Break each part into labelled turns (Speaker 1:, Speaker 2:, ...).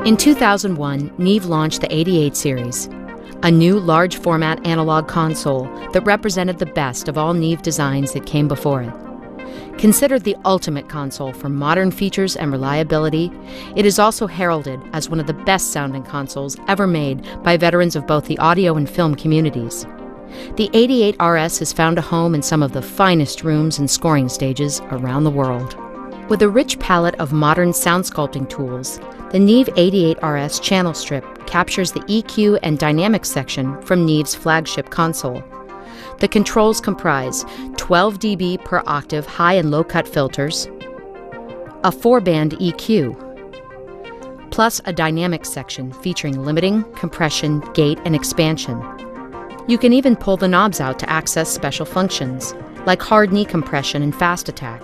Speaker 1: In 2001, Neve launched the 88 series, a new large-format analog console that represented the best of all Neve designs that came before it. Considered the ultimate console for modern features and reliability, it is also heralded as one of the best-sounding consoles ever made by veterans of both the audio and film communities. The 88RS has found a home in some of the finest rooms and scoring stages around the world. With a rich palette of modern sound sculpting tools, the Neve 88RS channel strip captures the EQ and dynamics section from Neve's flagship console. The controls comprise 12 dB per octave high and low cut filters, a 4-band EQ, plus a dynamics section featuring limiting, compression, gate, and expansion. You can even pull the knobs out to access special functions, like hard knee compression and fast attack.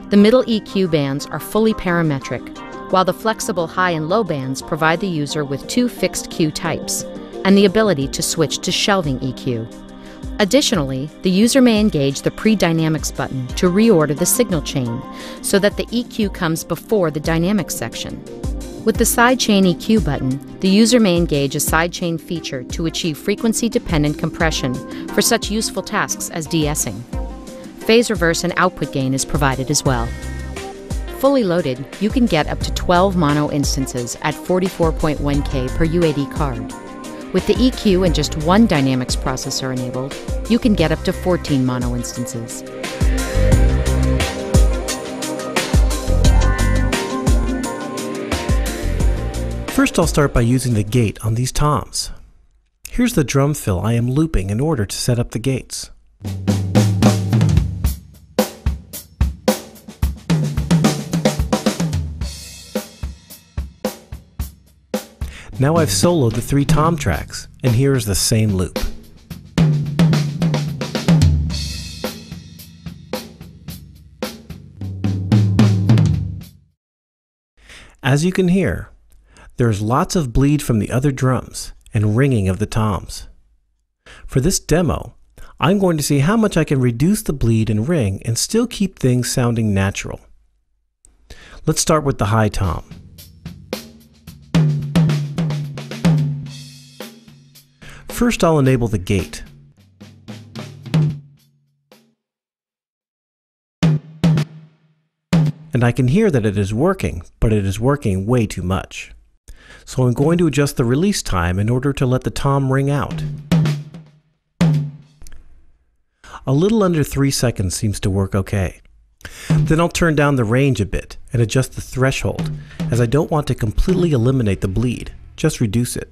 Speaker 1: The middle EQ bands are fully parametric, while the flexible high and low bands provide the user with 2 fixed Q types and the ability to switch to shelving EQ. Additionally, the user may engage the pre-dynamics button to reorder the signal chain so that the EQ comes before the dynamics section. With the sidechain EQ button, the user may engage a sidechain feature to achieve frequency-dependent compression for such useful tasks as de-essing. Phase reverse and output gain is provided as well. Fully loaded, you can get up to 12 mono instances at 44.1K per UAD card. With the EQ and just one dynamics processor enabled, you can get up to 14 mono instances.
Speaker 2: First, I'll start by using the gate on these toms. Here's the drum fill I am looping in order to set up the gates. Now I've soloed the 3 tom tracks, and here is the same loop. As you can hear, there's lots of bleed from the other drums and ringing of the toms. For this demo, I'm going to see how much I can reduce the bleed and ring and still keep things sounding natural. Let's start with the high tom. First, I'll enable the gate. And I can hear that it is working, but it is working way too much. So I'm going to adjust the release time in order to let the tom ring out. A little under 3 seconds seems to work okay. Then I'll turn down the range a bit and adjust the threshold, as I don't want to completely eliminate the bleed, just reduce it.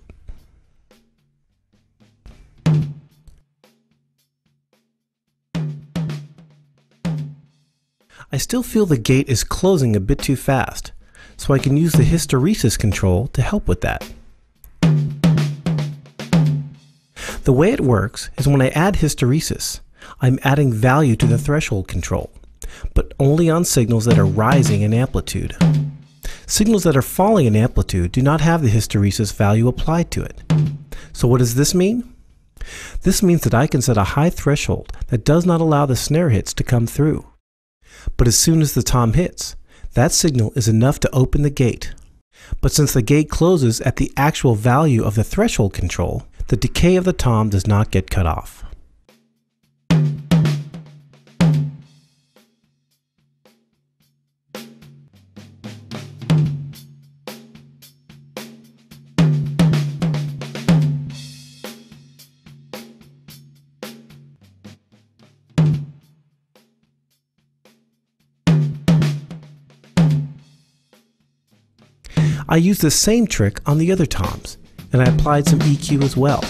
Speaker 2: I still feel the gate is closing a bit too fast, so I can use the hysteresis control to help with that. The way it works is when I add hysteresis, I'm adding value to the threshold control, but only on signals that are rising in amplitude. Signals that are falling in amplitude do not have the hysteresis value applied to it. So what does this mean? This means that I can set a high threshold that does not allow the snare hits to come through. But as soon as the tom hits, that signal is enough to open the gate. But since the gate closes at the actual value of the threshold control, the decay of the tom does not get cut off. I used the same trick on the other toms, and I applied some EQ as well.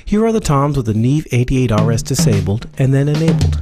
Speaker 2: Here are the toms with the Neve 88RS disabled and then enabled.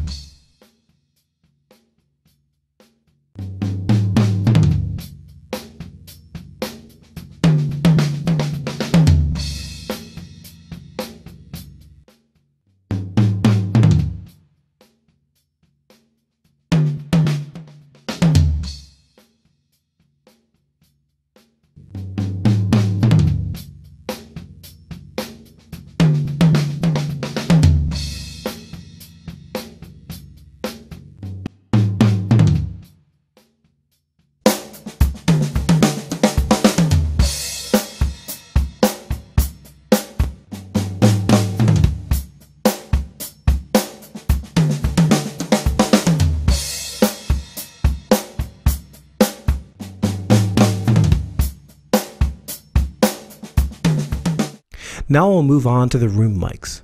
Speaker 2: Now I'll move on to the room mics.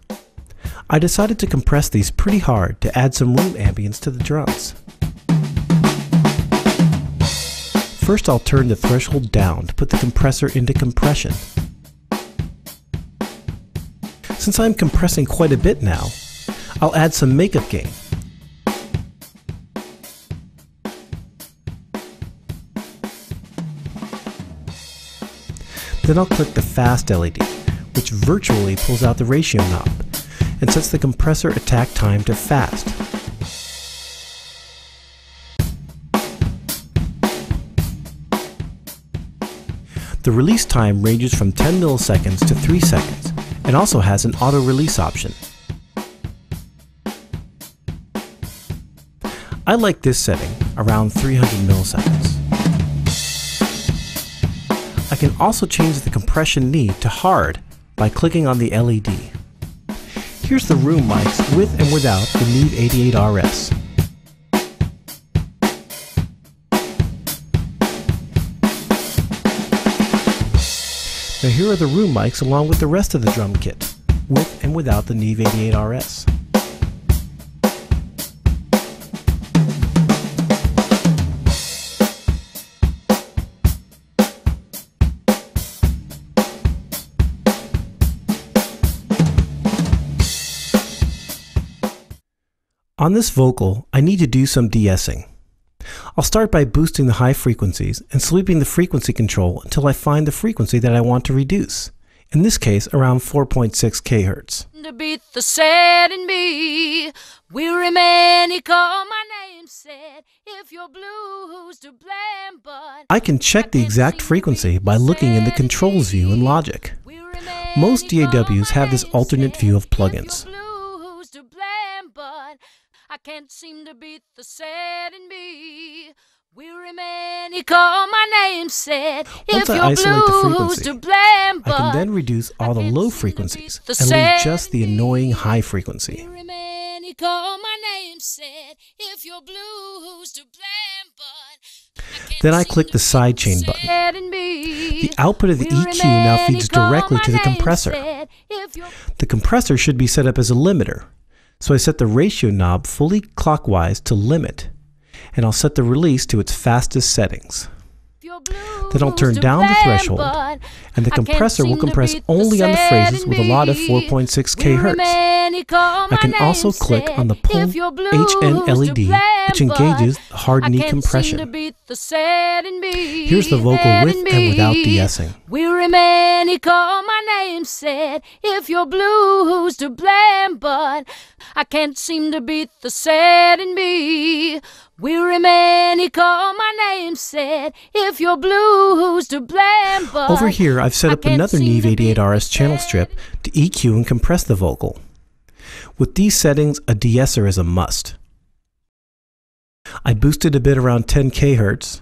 Speaker 2: I decided to compress these pretty hard to add some room ambience to the drums. First I'll turn the threshold down to put the compressor into compression. Since I'm compressing quite a bit now, I'll add some makeup gain. Then I'll click the fast LED, which virtually pulls out the ratio knob and sets the compressor attack time to fast. The release time ranges from 10 milliseconds to 3 seconds and also has an auto release option. I like this setting around 300 milliseconds. I can also change the compression need to hard by clicking on the LED. Here's the room mics with and without the Neve 88RS. Now here are the room mics along with the rest of the drum kit, with and without the Neve 88RS. On this vocal, I need to do some de-essing. I'll start by boosting the high frequencies and sweeping the frequency control until I find the frequency that I want to reduce. In this case, around 4.6 kHz.
Speaker 1: To beat the sad in me, weary man, he called my name, said, if you're blue, who's to blame, but
Speaker 2: I can check the exact frequency by looking in the controls view in Logic. Most DAWs have this alternate view of plugins.
Speaker 1: I can't seem to beat the sad in me. Weary man, he called my name, said,
Speaker 2: Once I isolate the frequency, I can then reduce all the low frequencies and leave just the annoying high frequency.
Speaker 1: Weary man, he called my name, said, if you're blue, who's to blame, but
Speaker 2: then I click the sidechain button. The output of the EQ now feeds directly to the compressor. The compressor should be set up as a limiter. So I set the ratio knob fully clockwise to limit, and I'll set the release to its fastest settings. Then I'll turn down the threshold, and the compressor will compress only on the phrases with a lot of 4.6 kHz. I can also click on the pull HN LED, which engages the hard knee compression. Here's the vocal with and without de-essing.
Speaker 1: Weary man, he called my name, said, if you're blue, who's to blame, but I can't seem to beat the sad in me. Weary man, he called my name, said, if you're blue, who's to blame, but
Speaker 2: over here I've set up another Neve 88RS channel strip to EQ and compress the vocal. With these settings, a de-esser is a must. I boosted a bit around 10 kHz,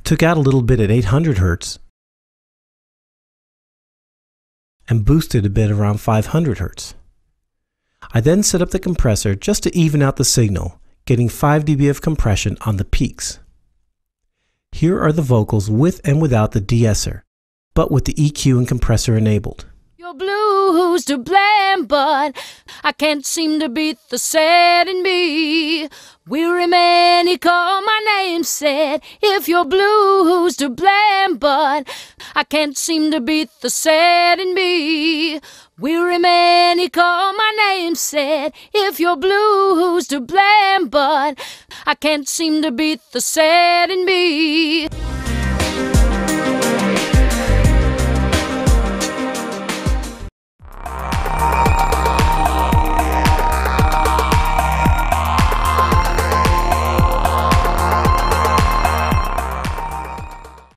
Speaker 2: took out a little bit at 800 Hz, and boosted a bit around 500 Hz. I then set up the compressor just to even out the signal, getting 5 dB of compression on the peaks. Here are the vocals with and without the de-esser, but with the EQ and compressor enabled.
Speaker 1: You're blue, who's to blame, but I can't seem to beat the sad in me. Weary man, he called my name, said, if you're blue, who's to blame, but I can't seem to beat the sad in me. Weary man, he called my name, said, if you're blue, who's to blame, but I can't seem to beat the sad in me.